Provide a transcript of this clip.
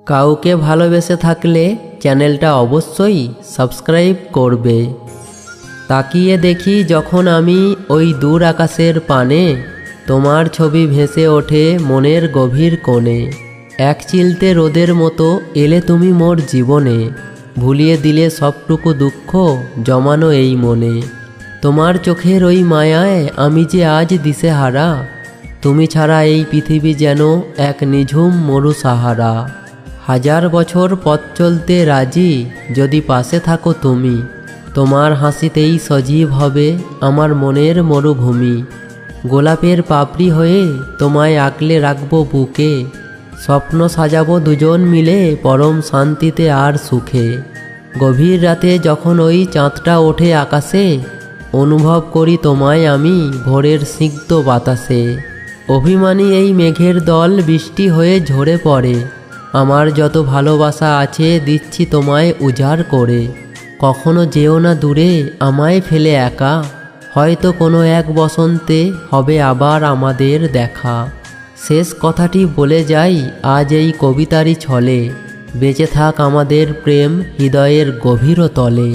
কাউকে ভালোবেসে থাকলে চ্যানেলটা অবশ্যই সাবস্ক্রাইব করবে। তাকিয়ে দেখি যখন আমি ওই দূর আকাশের পানে, তোমার ছবি ভেসে ওঠে মনের গভীর কোণে। এক চিলতে রোদের মতো এলে তুমি মোর জীবনে, ভুলিয়ে দিলে সবটুকু দুঃখ জমানো এই মনে। তোমার চোখের ওই মায়ায় আমি যে আজ দিশেহারা, তুমি ছাড়া এই পৃথিবী যেন এক নিঝুম মরু সাহারা। হাজার বছর পথ চলতে রাজি যদি পাশে থাকো তুমি, তোমার হাসিতেই সজীব হবে আমার মনের মরুভূমি। গোলাপের পাপড়ি হয়ে তোমায় আঁকলে রাখবো বুকে, স্বপ্ন সাজাবো দুজন মিলে পরম শান্তিতে আর সুখে। গভীর রাতে যখন ওই চাঁদটা ওঠে আকাশে, অনুভব করি তোমায় আমি ভোরের স্নিগ্ধ বাতাসে। অভিমানী এই মেঘের দল বৃষ্টি হয়ে ঝরে পড়ে, আমার যত ভালোবাসা আছে দিচ্ছি তোমায় উজাড় করে। কখনো যেও না দূরে আমায় ফেলে একা, হয়তো কোনো এক বসন্তে হবে আবার আমাদের দেখা। শেষ কথাটি বলে যাই আজ এই কবিতারই ছলে, বেঁচে থাক আমাদের প্রেম হৃদয়ের গভীর তলে।